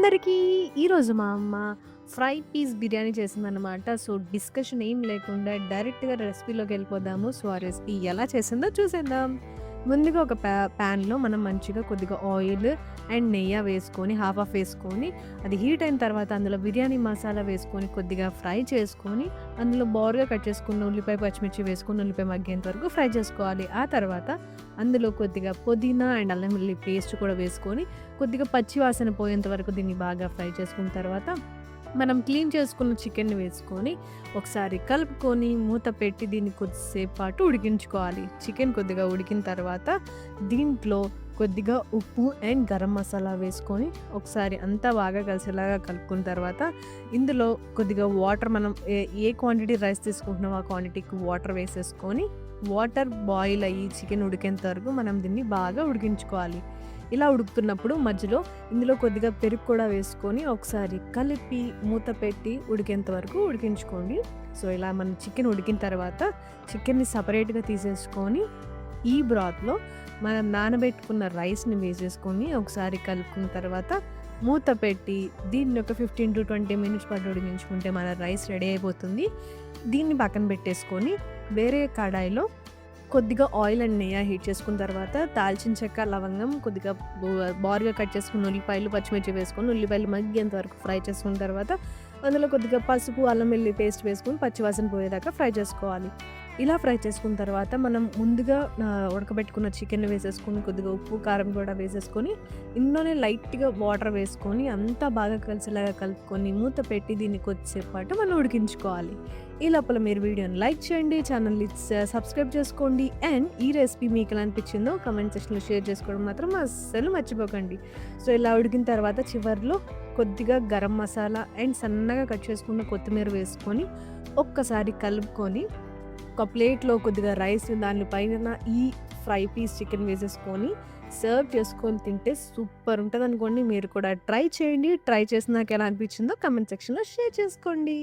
అందరికీ ఈరోజు మా అమ్మ ఫ్రై పీస్ బిర్యానీ చేసిందనమాట. సో, డిస్కషన్ ఏం లేకుండా డైరెక్ట్‌గా రెసిపీలోకి వెళ్ళిపోదాము. సో, ఆ రెసిపీ ఎలా చేసిందో చూసేద్దాం. ముందుగా ఒక ప్యాన్‌లో మనం మంచిగా కొద్దిగా ఆయిల్ అండ్ నెయ్యి వేసుకొని హాఫ్ వేసుకొని అది హీట్ అయిన తర్వాత అందులో బిర్యానీ మసాలా వేసుకొని కొద్దిగా ఫ్రై చేసుకొని అందులో బోరుగా కట్ చేసుకున్న ఉల్లిపాయ, పచ్చిమిర్చి వేసుకొని ఉల్లిపాయ మగ్గేంత వరకు ఫ్రై చేసుకోవాలి. ఆ తర్వాత అందులో కొద్దిగా పుదీనా అండ్ అల్లం వెల్లుల్లి పేస్ట్ కూడా వేసుకొని కొద్దిగా పచ్చి వాసన పోయేంత వరకు దీన్ని బాగా ఫ్రై చేసుకున్న తర్వాత మనం క్లీన్ చేసుకున్న చికెన్‌ని వేసుకొని ఒకసారి కలుపుకొని మూత పెట్టి దీన్ని కొద్దిసేపు పాటు ఉడికించుకోవాలి. చికెన్ కొద్దిగా ఉడికిన తర్వాత దీంట్లో కొద్దిగా ఉప్పు అండ్ గరం మసాలా వేసుకొని ఒకసారి అంతా బాగా కలిసేలాగా కలుపుకున్న తర్వాత ఇందులో కొద్దిగా వాటర్ మనం ఏ క్వాంటిటీ రైస్ తీసుకుంటున్నామో ఆ క్వాంటిటీకి వాటర్ వేసేసుకొని వాటర్ బాయిల్ అయ్యి చికెన్ ఉడికేంత వరకు మనం దీన్ని బాగా ఉడికించుకోవాలి. ఇలా ఉడుకుతున్నప్పుడు మధ్యలో ఇందులో కొద్దిగా పెరుగు కూడా వేసుకొని ఒకసారి కలిపి మూత పెట్టి ఉడికేంత వరకు ఉడికించుకోండి. సో, ఇలా మన చికెన్ ఉడికిన తర్వాత చికెన్‌ని సెపరేట్‌గా తీసేసుకొని ఈ బ్రాత్‌లో మనం నానబెట్టుకున్న రైస్‌ని వేసేసుకొని ఒకసారి కలుపుకున్న తర్వాత మూత పెట్టి దీన్ని ఒక 15-20 మినిట్స్ పాటు ఉడికించుకుంటే మన రైస్ రెడీ అయిపోతుంది. దీన్ని పక్కన పెట్టేసుకొని వేరే కడాయిలో కొద్దిగా ఆయిల్ అండ్ నెయ్యి హీట్ చేసుకున్న తర్వాత దాల్చిన చెక్క, లవంగం, కొద్దిగా బారుగా కట్ చేసుకున్న ఉల్లిపాయలు, పచ్చిమిర్చి వేసుకొని ఉల్లిపాయలు మగ్గేంత వరకు ఫ్రై చేసుకున్న తర్వాత అందులో కొద్దిగా పసుపు, అల్లం వెల్లుల్లి పేస్ట్ వేసుకొని పచ్చివాసన పోయేదాకా ఫ్రై చేసుకోవాలి. ఇలా ఫ్రై చేసుకున్న తర్వాత మనం ముందుగా ఉడకబెట్టుకున్న చికెన్ వేసేసుకొని కొద్దిగా ఉప్పు, కారం కూడా వేసేసుకొని ఇందులోనే లైట్‌గా వాటర్ వేసుకొని అంతా బాగా కలిసేలాగా కలుపుకొని మూత పెట్టి దీన్ని కొద్దిసేపు పాటు మనం ఉడికించుకోవాలి. ఈ లోపల మీరు వీడియోని లైక్ చేయండి, ఛానల్‌ని సబ్స్క్రైబ్ చేసుకోండి అండ్ ఈ రెసిపీ మీకు ఎలా అనిపించిందో కామెంట్ సెక్షన్‌లో షేర్ చేసుకోవడం మాత్రం అస్సలు మర్చిపోకండి. సో, ఇలా ఉడికిన తర్వాత చివర్లో కొద్దిగా గరం మసాలా అండ్ సన్నగా కట్ చేసుకున్న కొత్తిమీర వేసుకొని ఒక్కసారి కలుపుకొని ఒక ప్లేట్‌లో కొద్దిగా రైస్ దాని పైన ఈ ఫ్రై పీస్ చికెన్ వేసేసుకొని సర్వ్ చేసుకొని తింటే సూపర్ ఉంటదనుకోండి. మీరు కూడా ట్రై చేయండి. ట్రై చేసి నాకు ఎలా అనిపించిందో కామెంట్ సెక్షన్‌లో షేర్ చేసుకోండి.